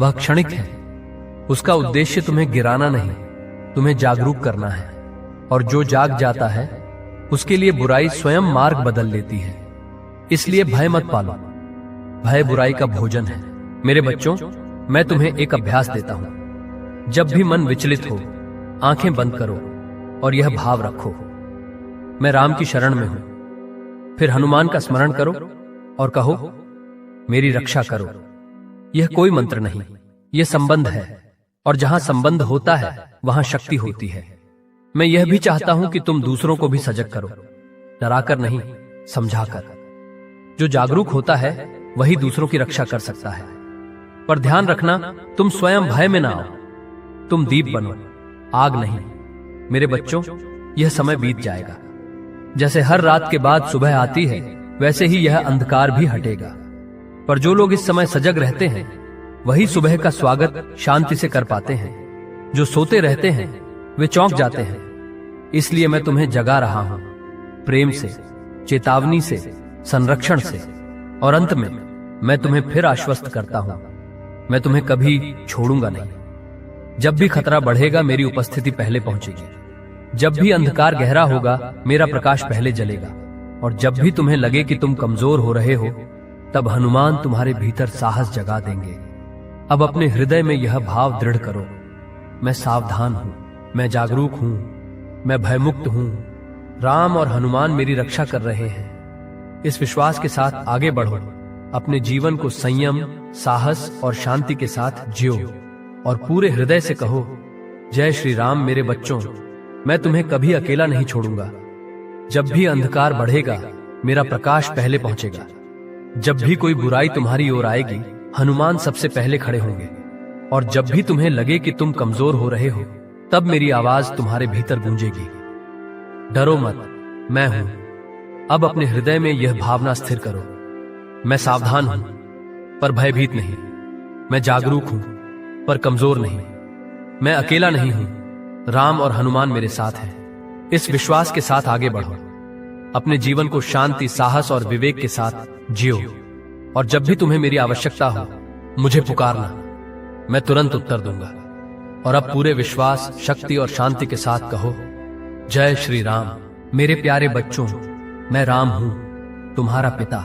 वह क्षणिक है। उसका उद्देश्य तुम्हें गिराना नहीं, तुम्हें जागरूक करना है। और जो जाग जाता है उसके लिए बुराई स्वयं मार्ग बदल लेती है। इसलिए भय मत पालो, भय बुराई का भोजन है। मेरे बच्चों, मैं तुम्हें एक अभ्यास देता हूं। जब भी मन विचलित हो, आंखें बंद करो और यह भाव रखो, मैं राम की शरण में हूं। फिर हनुमान का स्मरण करो और कहो, मेरी रक्षा करो। यह कोई मंत्र नहीं, यह संबंध है, और जहां संबंध होता है वहां शक्ति होती है। मैं यह भी चाहता हूं कि तुम दूसरों को भी सजग करो, डराकर नहीं, समझाकर। जो जागरूक होता है वही दूसरों की रक्षा कर सकता है। पर ध्यान रखना, तुम स्वयं भय में ना आओ। तुम दीप बनो, आग नहीं। मेरे बच्चों, यह समय बीत जाएगा। जैसे हर रात के बाद सुबह आती है, वैसे ही यह अंधकार भी हटेगा। पर जो लोग इस समय सजग रहते हैं वही सुबह का स्वागत शांति से कर पाते हैं। जो सोते रहते हैं वे चौंक जाते हैं। इसलिए मैं तुम्हें जगा रहा हूं, प्रेम से, चेतावनी से, संरक्षण से। और अंत में मैं तुम्हें फिर आश्वस्त करता हूं, मैं तुम्हें कभी छोड़ूंगा नहीं। जब भी खतरा बढ़ेगा मेरी उपस्थिति पहले पहुंचेगी। जब भी अंधकार गहरा होगा मेरा प्रकाश पहले जलेगा। और जब भी तुम्हें लगे कि तुम कमजोर हो रहे हो, तब हनुमान तुम्हारे भीतर साहस जगा देंगे। अब अपने हृदय में यह भाव दृढ़ करो, मैं सावधान हूं, मैं जागरूक हूं, मैं भयमुक्त हूं। राम और हनुमान मेरी रक्षा कर रहे हैं। इस विश्वास के साथ आगे बढ़ो। अपने जीवन को संयम, साहस और शांति के साथ जियो और पूरे हृदय से कहो, जय श्री राम। मेरे बच्चों, मैं तुम्हें कभी अकेला नहीं छोड़ूंगा। जब भी अंधकार बढ़ेगा मेरा प्रकाश पहले पहुंचेगा। जब भी कोई बुराई तुम्हारी ओर आएगी, हनुमान सबसे पहले खड़े होंगे, और जब भी तुम्हें लगे कि तुम कमजोर हो रहे हो, तब मेरी आवाज तुम्हारे भीतर गूंजेगी। डरो मत, मैं हूं। अब अपने हृदय में यह भावना स्थिर करो, मैं सावधान हूं पर भयभीत नहीं। मैं जागरूक हूं पर कमजोर नहीं। मैं अकेला नहीं हूं, राम और हनुमान मेरे साथ हैं। इस विश्वास के साथ आगे बढ़ो। अपने जीवन को शांति, साहस और विवेक के साथ जियो, और जब भी तुम्हें मेरी आवश्यकता हो मुझे पुकारना, मैं तुरंत उत्तर दूंगा। और अब पूरे विश्वास, शक्ति और शांति के साथ कहो, जय श्री राम। मेरे प्यारे बच्चों, मैं राम हूं, तुम्हारा पिता।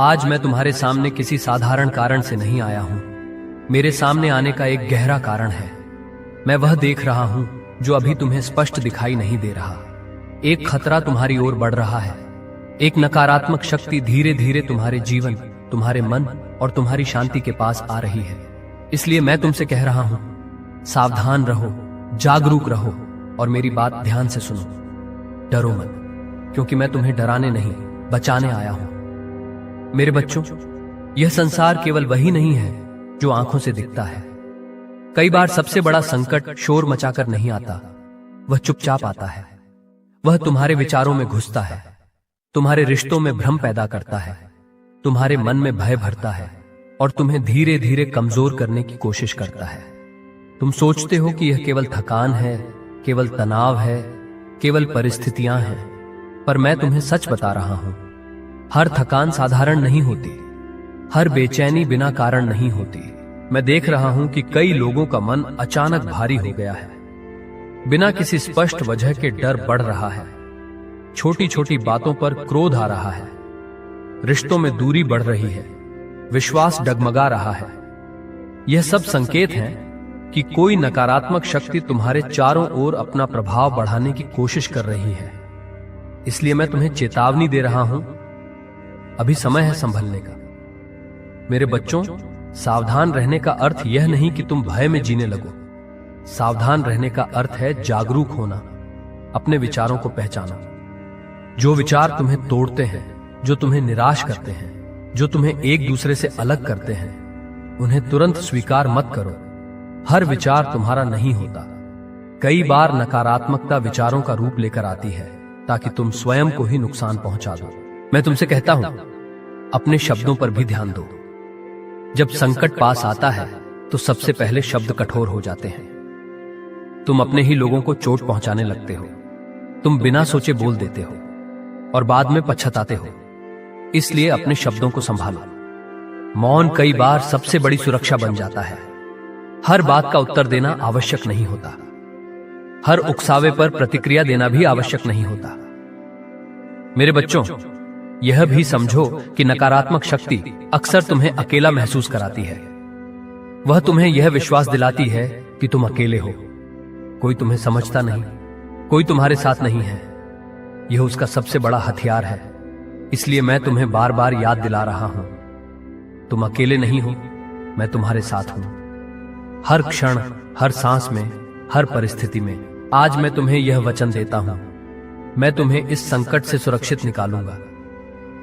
आज मैं तुम्हारे सामने किसी साधारण कारण से नहीं आया हूं। मेरे सामने आने का एक गहरा कारण है। मैं वह देख रहा हूं जो अभी तुम्हें स्पष्ट दिखाई नहीं दे रहा। एक खतरा तुम्हारी ओर बढ़ रहा है। एक नकारात्मक शक्ति धीरे धीरे तुम्हारे जीवन, तुम्हारे मन और तुम्हारी शांति के पास आ रही है। इसलिए मैं तुमसे कह रहा हूं, सावधान रहो, जागरूक रहो और मेरी बात ध्यान से सुनो। डरो मत, क्योंकि मैं तुम्हें डराने नहीं, बचाने आया हूं। मेरे बच्चों, यह संसार केवल वही नहीं है जो आंखों से दिखता है। कई बार सबसे बड़ा संकट शोर मचाकर नहीं आता, वह चुपचाप आता है। वह तुम्हारे विचारों में घुसता है, तुम्हारे रिश्तों में भ्रम पैदा करता है, तुम्हारे मन में भय भरता है और तुम्हें धीरे धीरे कमजोर करने की कोशिश करता है। तुम सोचते हो कि यह केवल थकान है, केवल तनाव है, केवल परिस्थितियां हैं, पर मैं तुम्हें सच बता रहा हूं, हर थकान साधारण नहीं होती, हर बेचैनी बिना कारण नहीं होती। मैं देख रहा हूं कि कई लोगों का मन अचानक भारी हो गया है, बिना किसी स्पष्ट वजह के डर बढ़ रहा है, छोटी छोटी बातों पर क्रोध आ रहा है, रिश्तों में दूरी बढ़ रही है, विश्वास डगमगा रहा है। यह सब संकेत हैं कि कोई नकारात्मक शक्ति तुम्हारे चारों ओर अपना प्रभाव बढ़ाने की कोशिश कर रही है। इसलिए मैं तुम्हें चेतावनी दे रहा हूं, अभी समय है संभलने का। मेरे बच्चों, सावधान रहने का अर्थ यह नहीं कि तुम भय में जीने लगो। सावधान रहने का अर्थ है जागरूक होना, अपने विचारों को पहचाना। जो विचार तुम्हें तोड़ते हैं, जो तुम्हें निराश करते हैं, जो तुम्हें एक दूसरे से अलग करते हैं, उन्हें तुरंत स्वीकार मत करो। हर विचार तुम्हारा नहीं होता। कई बार नकारात्मकता विचारों का रूप लेकर आती है ताकि तुम स्वयं को ही नुकसान पहुंचा दो। मैं तुमसे कहता हूं, अपने शब्दों पर भी ध्यान दो। जब संकट पास आता है तो सबसे पहले शब्द कठोर हो जाते हैं। तुम अपने ही लोगों को चोट पहुंचाने लगते हो। तुम बिना सोचे बोल देते हो और बाद में पछताते हो। इसलिए अपने शब्दों को संभालो। मौन कई बार सबसे बड़ी सुरक्षा बन जाता है। हर बात का उत्तर देना आवश्यक नहीं होता। हर उकसावे पर प्रतिक्रिया देना भी आवश्यक नहीं होता। मेरे बच्चों, यह भी समझो कि नकारात्मक शक्ति अक्सर तुम्हें अकेला महसूस कराती है। वह तुम्हें यह विश्वास दिलाती है कि तुम अकेले हो, कोई तुम्हें समझता नहीं, कोई तुम्हारे साथ नहीं है। यह उसका सबसे बड़ा हथियार है। इसलिए मैं तुम्हें बार बार याद दिला रहा हूं, तुम अकेले नहीं हो, मैं तुम्हारे साथ हूं। हर क्षण, हर सांस में, हर परिस्थिति में। आज मैं तुम्हें यह वचन देता हूं, मैं तुम्हें इस संकट से सुरक्षित निकालूंगा।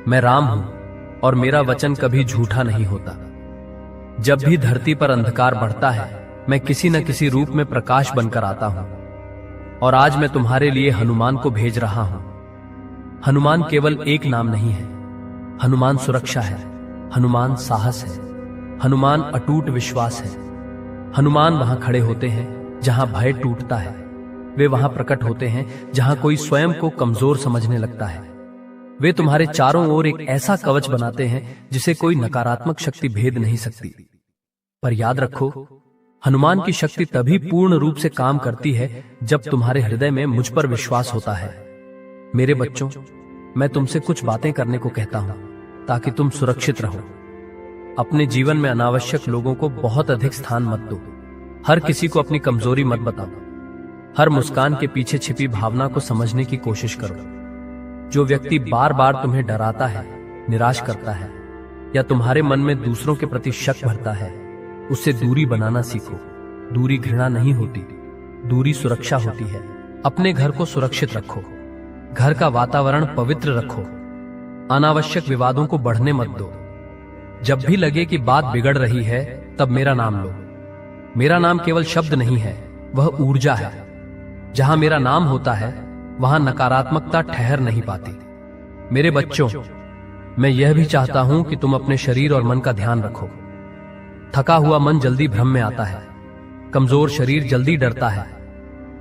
मैं राम हूं और मेरा वचन कभी झूठा नहीं होता। जब भी धरती पर अंधकार बढ़ता है, मैं किसी न किसी रूप में प्रकाश बनकर आता हूं। और आज मैं तुम्हारे लिए हनुमान को भेज रहा हूं। हनुमान केवल एक नाम नहीं है, हनुमान सुरक्षा है, हनुमान साहस है, हनुमान अटूट विश्वास है। हनुमान वहां खड़े होते हैं जहां भय टूटता है। वे वहां प्रकट होते हैं जहां कोई स्वयं को कमजोर समझने लगता है। वे तुम्हारे चारों ओर एक ऐसा कवच बनाते हैं जिसे कोई नकारात्मक शक्ति भेद नहीं सकती। पर याद रखो, हनुमान की शक्ति तभी पूर्ण रूप से काम करती है जब तुम्हारे हृदय में मुझ पर विश्वास होता है। मेरे बच्चों, मैं तुमसे कुछ बातें करने को कहता हूं ताकि तुम सुरक्षित रहो। अपने जीवन में अनावश्यक लोगों को बहुत अधिक स्थान मत दो। हर किसी को अपनी कमजोरी मत बताओ। हर मुस्कान के पीछे छिपी भावना को समझने की कोशिश करो। जो व्यक्ति बार बार तुम्हें डराता है, निराश करता है या तुम्हारे मन में दूसरों के प्रति शक भरता है, उससे दूरी बनाना सीखो। दूरी घृणा नहीं होती, दूरी सुरक्षा होती है। अपने घर को सुरक्षित रखो, घर का वातावरण पवित्र रखो, अनावश्यक विवादों को बढ़ने मत दो। जब भी लगे कि बात बिगड़ रही है, तब मेरा नाम लो। मेरा नाम केवल शब्द नहीं है, वह ऊर्जा है। जहां मेरा नाम होता है, वहां नकारात्मकता ठहर नहीं पाती। मेरे बच्चों, मैं यह भी चाहता हूं कि तुम अपने शरीर और मन का ध्यान रखो। थका हुआ मन जल्दी भ्रम में आता है, कमजोर शरीर जल्दी डरता है।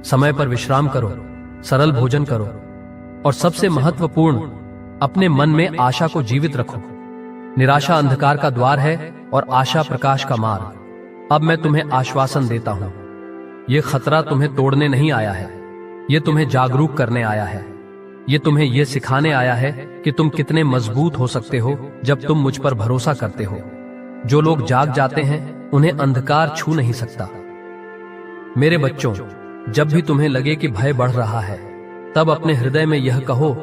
समय पर विश्राम करो, सरल भोजन करो, और सबसे महत्वपूर्ण, अपने मन में आशा को जीवित रखो। निराशा अंधकार का द्वार है और आशा प्रकाश का मार्ग। अब मैं तुम्हें आश्वासन देता हूं, यह खतरा तुम्हें तोड़ने नहीं आया है, यह तुम्हें जागरूक करने आया है। यह तुम्हें यह सिखाने आया है कि तुम कितने मजबूत हो सकते हो जब तुम मुझ पर भरोसा करते हो। जो लोग जाग जाते हैं, उन्हें अंधकार छू नहीं सकता। मेरे बच्चों, जब भी तुम्हें लगे कि भय बढ़ रहा है, तब अपने हृदय में यह कहो,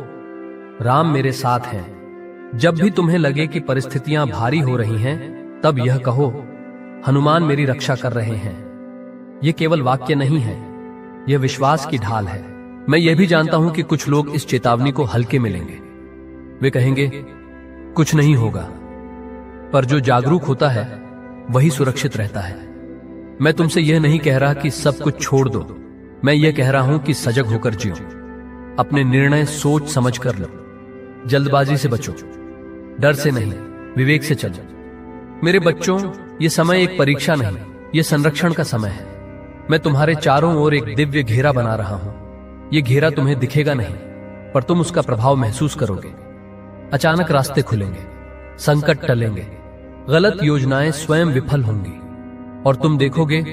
राम मेरे साथ हैं। जब भी तुम्हें लगे कि परिस्थितियां भारी हो रही हैं, तब यह कहो, हनुमान मेरी रक्षा कर रहे हैं। यह केवल वाक्य नहीं है, यह विश्वास की ढाल है। मैं यह भी जानता हूं कि कुछ लोग इस चेतावनी को हल्के में लेंगे। वे कहेंगे, कुछ नहीं होगा। पर जो जागरूक होता है, वही सुरक्षित रहता है। मैं तुमसे यह नहीं कह रहा कि सब कुछ छोड़ दो। मैं यह कह रहा हूं कि सजग होकर जियो। अपने निर्णय सोच समझ कर लो। जल्दबाजी से बचो, डर से नहीं, विवेक से चलो। मेरे बच्चों, यह समय एक परीक्षा नहीं, यह संरक्षण का समय है। मैं तुम्हारे चारों ओर एक दिव्य घेरा बना रहा हूं। यह घेरा तुम्हें दिखेगा नहीं, पर तुम उसका प्रभाव महसूस करोगे। अचानक रास्ते खुलेंगे, संकट टलेंगे, गलत योजनाएं स्वयं विफल होंगी, और तुम देखोगे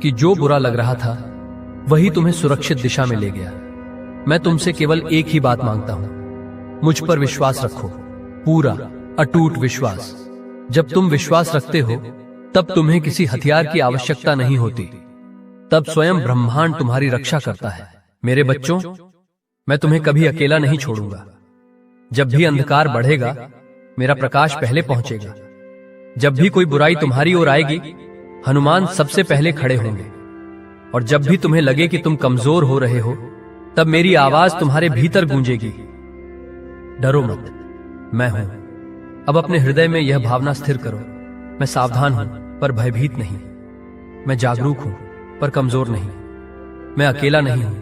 कि जो बुरा लग रहा था, वही तुम्हें सुरक्षित दिशा में ले गया। मैं तुमसे केवल एक ही बात मांगता हूं, मुझ पर विश्वास रखो, पूरा अटूट विश्वास। जब तुम विश्वास रखते हो, तब तुम्हें किसी हथियार की आवश्यकता नहीं होती। तब स्वयं ब्रह्मांड तुम्हारी रक्षा करता है। मेरे बच्चों, मैं तुम्हें कभी अकेला नहीं छोड़ूंगा। जब भी अंधकार बढ़ेगा, मेरा प्रकाश पहले पहुंचेगा। जब भी कोई बुराई तुम्हारी ओर आएगी, हनुमान सबसे पहले खड़े होंगे। और जब भी तुम्हें लगे कि तुम कमजोर हो रहे हो, तब मेरी आवाज तुम्हारे भीतर गूंजेगी, डरो मत, मैं हूं। अब अपने हृदय में यह भावना स्थिर करो, मैं सावधान हूं पर भयभीत नहीं। मैं जागरूक हूं पर कमजोर नहीं। मैं अकेला नहीं हूं,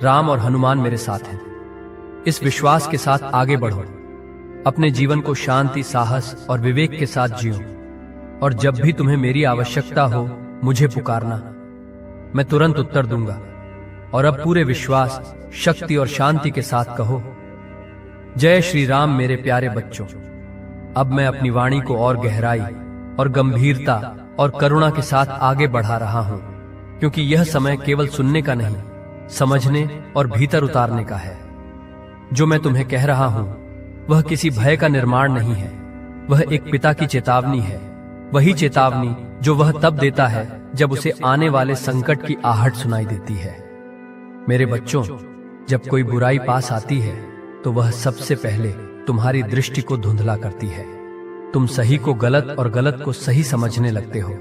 राम और हनुमान मेरे साथ हैं। इस विश्वास के साथ आगे बढ़ो। अपने जीवन को शांति, साहस और विवेक के साथ जियो। और जब भी तुम्हें मेरी आवश्यकता हो, मुझे पुकारना, मैं तुरंत उत्तर दूंगा। और अब पूरे विश्वास, शक्ति और शांति के साथ कहो, जय श्री राम। मेरे प्यारे बच्चों, अब मैं अपनी वाणी को और गहराई और गंभीरता और करुणा के साथ आगे बढ़ा रहा हूं, क्योंकि यह समय केवल सुनने का नहीं, समझने और भीतर उतारने का है। जो मैं तुम्हें कह रहा हूं, वह किसी भय का निर्माण नहीं है, वह एक पिता की चेतावनी है। वही चेतावनी जो वह तब देता है जब उसे आने वाले संकट की आहट सुनाई देती है। मेरे बच्चों, जब कोई बुराई पास आती है, तो वह सबसे पहले तुम्हारी दृष्टि को धुंधला करती है। तुम सही को गलत और गलत को सही समझने लगते हो।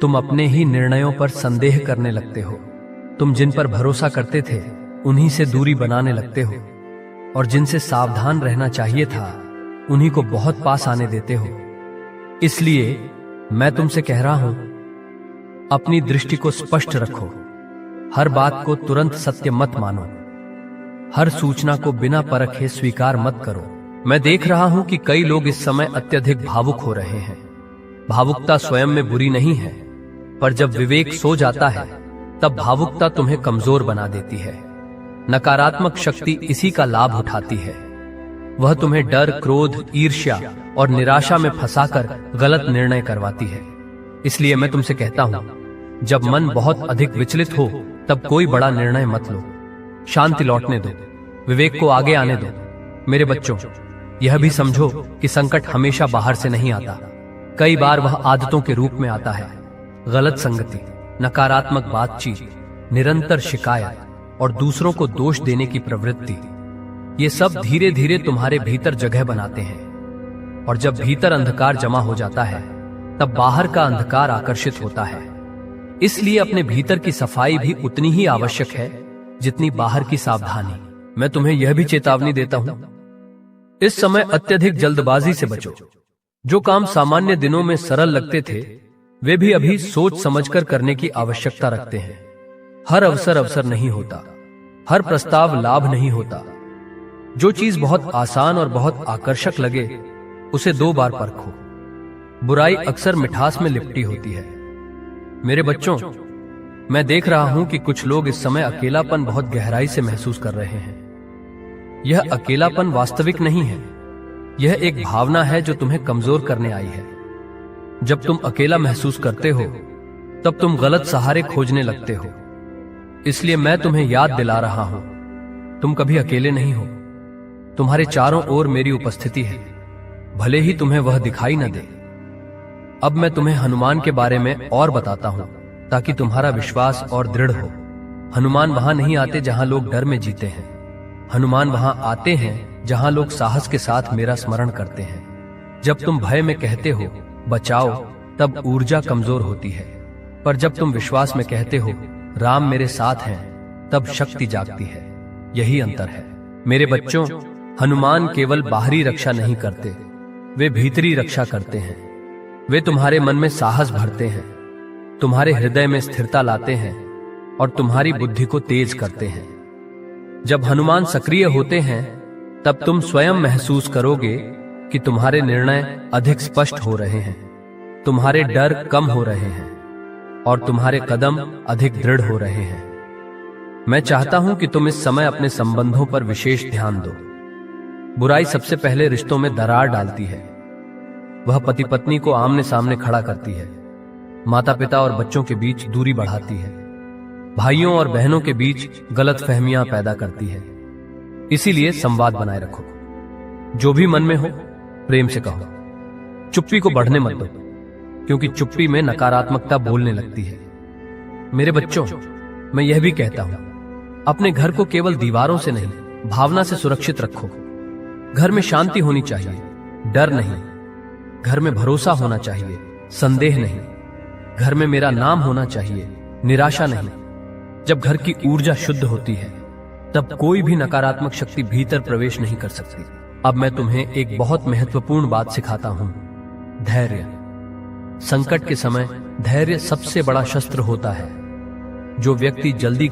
तुम अपने ही निर्णयों पर संदेह करने लगते हो। तुम जिन पर भरोसा करते थे, उन्हीं से दूरी बनाने लगते हो, और जिनसे सावधान रहना चाहिए था, उन्हीं को बहुत पास आने देते हो। इसलिए मैं तुमसे कह रहा हूं, अपनी दृष्टि को स्पष्ट रखो। हर बात को तुरंत सत्य मत मानो। हर सूचना को बिना परखे स्वीकार मत करो। मैं देख रहा हूं कि कई लोग इस समय अत्यधिक भावुक हो रहे हैं। भावुकता स्वयं में बुरी नहीं है, पर जब विवेक सो जाता है, तब भावुकता तुम्हें कमजोर बना देती है। नकारात्मक शक्ति इसी का लाभ उठाती है। वह तुम्हें डर, क्रोध, ईर्ष्या और निराशा में फंसाकर गलत निर्णय करवाती है। इसलिए मैं तुमसे कहता हूं, जब मन बहुत अधिक विचलित हो, तब कोई बड़ा निर्णय मत लो। शांति लौटने दो, विवेक को आगे आने दो। मेरे बच्चों, यह भी समझो कि संकट हमेशा बाहर से नहीं आता। कई बार वह आदतों के रूप में आता है। गलत संगति, नकारात्मक बातचीत, निरंतर शिकायत और दूसरों को दोष देने की प्रवृत्ति, ये सब धीरे धीरे तुम्हारे भीतर जगह बनाते हैं। और जब भीतर अंधकार जमा हो जाता है, तब बाहर का अंधकार आकर्षित होता है। इसलिए अपने भीतर की सफाई भी उतनी ही आवश्यक है जितनी बाहर की सावधानी। मैं तुम्हें यह भी चेतावनी देता हूं, इस समय अत्यधिक जल्दबाजी से बचो। जो काम सामान्य दिनों में सरल लगते थे वे भी अभी सोच समझकर करने की आवश्यकता रखते हैं। हर अवसर नहीं होता, हर प्रस्ताव लाभ नहीं होता। जो चीज बहुत आसान और बहुत आकर्षक लगे उसे 2 बार परखो। बुराई अक्सर मिठास में लिपटी होती है। मेरे बच्चों, मैं देख रहा हूं कि कुछ लोग इस समय अकेलापन बहुत गहराई से महसूस कर रहे हैं। यह अकेलापन वास्तविक नहीं है, यह एक भावना है जो तुम्हें कमजोर करने आई है। जब तुम अकेला महसूस करते हो तब तुम गलत सहारे खोजने लगते हो। इसलिए मैं तुम्हें याद दिला रहा हूं, तुम कभी अकेले नहीं हो। तुम्हारे चारों ओर मेरी उपस्थिति है, भले ही तुम्हें वह दिखाई न दे। अब मैं तुम्हें हनुमान के बारे में और बताता हूं ताकि तुम्हारा विश्वास और दृढ़ हो। हनुमान वहां नहीं आते जहां लोग डर में जीते हैं, हनुमान वहां आते हैं जहां लोग साहस के साथ मेरा स्मरण करते हैं। जब तुम भय में कहते हो बचाओ, तब ऊर्जा कमजोर होती है, पर जब तुम विश्वास में कहते हो राम मेरे साथ हैं, तब शक्ति जागती है। यही अंतर है। मेरे बच्चों, हनुमान केवल बाहरी रक्षा नहीं करते, वे भीतरी रक्षा करते हैं। वे तुम्हारे मन में साहस भरते हैं, तुम्हारे हृदय में स्थिरता लाते हैं और तुम्हारी बुद्धि को तेज करते हैं। जब हनुमान सक्रिय होते हैं तब तुम स्वयं महसूस करोगे कि तुम्हारे निर्णय अधिक स्पष्ट हो रहे हैं, तुम्हारे डर कम हो रहे हैं और तुम्हारे कदम अधिक दृढ़ हो रहे हैं। मैं चाहता हूं कि तुम इस समय अपने संबंधों पर विशेष ध्यान दो। बुराई सबसे पहले रिश्तों में दरार डालती है। वह पति पत्नी को आमने सामने खड़ा करती है, माता पिता और बच्चों के बीच दूरी बढ़ाती है, भाइयों और बहनों के बीच गलतफहमियां पैदा करती है। इसीलिए संवाद बनाए रखो। जो भी मन में हो प्रेम से कहो। चुप्पी को बढ़ने मत दो, क्योंकि चुप्पी में नकारात्मकता बोलने लगती है। मेरे बच्चों, मैं यह भी कहता हूं, अपने घर को केवल दीवारों से नहीं, भावना से सुरक्षित रखो। घर में शांति होनी चाहिए, डर नहीं। घर में भरोसा होना चाहिए, संदेह नहीं। घर में मेरा नाम होना चाहिए, निराशा नहीं। जब घर की ऊर्जा शुद्ध होती है तब कोई भी नकारात्मक शक्ति भीतर प्रवेश नहीं कर सकती। अब मैं तुम्हें एक बहुत महत्वपूर्ण बात सिखाता हूं, धैर्य। संकट के समय धैर्य सबसे बड़ा शस्त्र होता है। जो व्यक्ति जल्दी